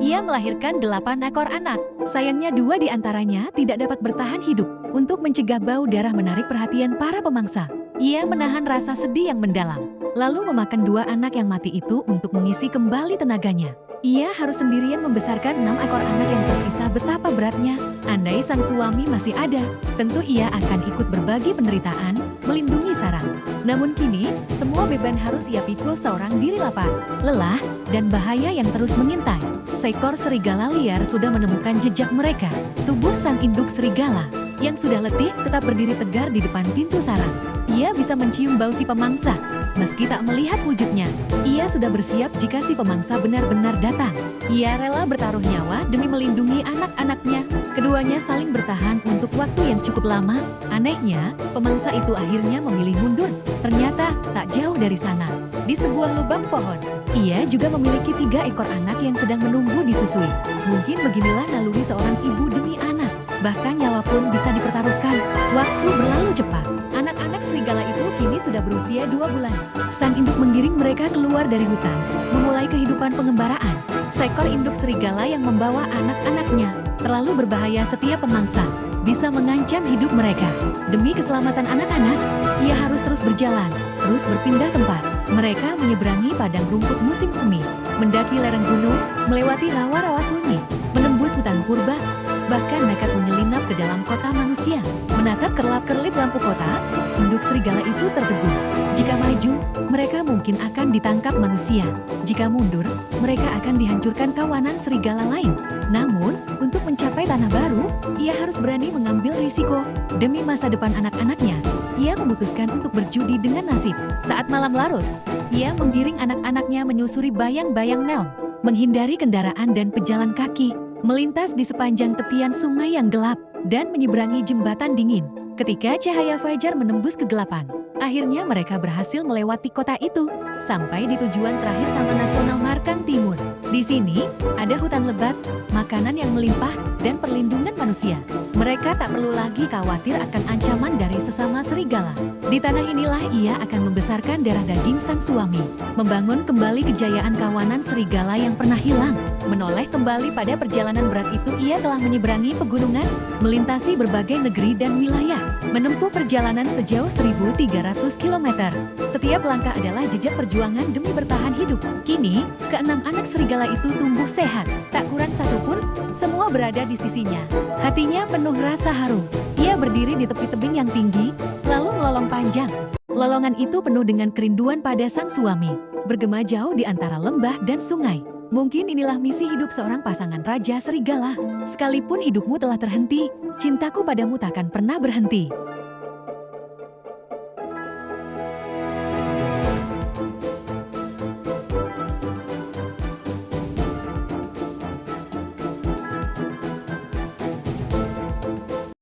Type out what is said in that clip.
Ia melahirkan 8 ekor anak. Sayangnya 2 di antaranya tidak dapat bertahan hidup. Untuk mencegah bau darah menarik perhatian para pemangsa, ia menahan rasa sedih yang mendalam, lalu memakan 2 anak yang mati itu untuk mengisi kembali tenaganya. Ia harus sendirian membesarkan 6 ekor anak yang tersisa. Betapa beratnya. Andai sang suami masih ada, tentu ia akan ikut berbagi penderitaan, melindungi sarang. Namun kini, semua beban harus ia pikul seorang diri. Lapar, lelah, dan bahaya yang terus mengintai. Seekor serigala liar sudah menemukan jejak mereka. Tubuh sang induk serigala yang sudah letih tetap berdiri tegar di depan pintu sarang. Ia bisa mencium bau si pemangsa. Meski tak melihat wujudnya, ia sudah bersiap jika si pemangsa benar-benar datang. Ia rela bertaruh nyawa demi melindungi anak-anaknya. Keduanya saling bertahan untuk waktu yang cukup lama. Anehnya, pemangsa itu akhirnya memilih mundur. Ternyata, tak jauh dari sana, di sebuah lubang pohon, ia juga memiliki 3 ekor anak yang sedang menunggu disusui. Mungkin beginilah naluri seorang ibu demi anak. Bahkan nyawa pun bisa dipertaruhkan. Waktu berlalu cepat. Anak-anak serigala itu kini sudah berusia 2 bulan. Sang induk menggiring mereka keluar dari hutan, memulai kehidupan pengembaraan. Seekor induk serigala yang membawa anak-anaknya terlalu berbahaya. Setiap pemangsa bisa mengancam hidup mereka. Demi keselamatan anak-anak, ia harus terus berjalan, terus berpindah tempat. Mereka menyeberangi padang rumput musim semi, mendaki lereng gunung, melewati rawa-rawa sunyi, menembus hutan purba, bahkan nekat menyelinap ke dalam kota manusia. Menatap kerlap-kerlip lampu kota, induk serigala itu tertegun. Jika maju, mereka mungkin akan ditangkap manusia. Jika mundur, mereka akan dihancurkan kawanan serigala lain. Namun, untuk mencapai tanah baru, ia harus berani mengambil risiko. Demi masa depan anak-anaknya, ia memutuskan untuk berjudi dengan nasib. Saat malam larut, ia menggiring anak-anaknya menyusuri bayang-bayang neon, menghindari kendaraan dan pejalan kaki, melintas di sepanjang tepian sungai yang gelap, dan menyeberangi jembatan dingin. Ketika cahaya fajar menembus kegelapan, akhirnya mereka berhasil melewati kota itu, sampai di tujuan terakhir Taman Nasional Markang Timur. Di sini, ada hutan lebat, makanan yang melimpah, dan perlindungan manusia. Mereka tak perlu lagi khawatir akan ancaman dari sesama serigala. Di tanah inilah ia akan membesarkan darah daging sang suami, membangun kembali kejayaan kawanan serigala yang pernah hilang. Menoleh kembali pada perjalanan berat itu, ia telah menyeberangi pegunungan, melintasi berbagai negeri dan wilayah, menempuh perjalanan sejauh 1.300 km. Setiap langkah adalah jejak perjuangan demi bertahan hidup. Kini, ke-6 anak serigala itu tumbuh sehat, tak kurang satupun, semua berada di sisinya. Hatinya penuh rasa haru. Ia berdiri di tepi tebing yang tinggi, lalu melolong panjang. Lolongan itu penuh dengan kerinduan pada sang suami, bergema jauh di antara lembah dan sungai. Mungkin inilah misi hidup seorang pasangan raja serigala. Sekalipun hidupmu telah terhenti, cintaku padamu takkan pernah berhenti.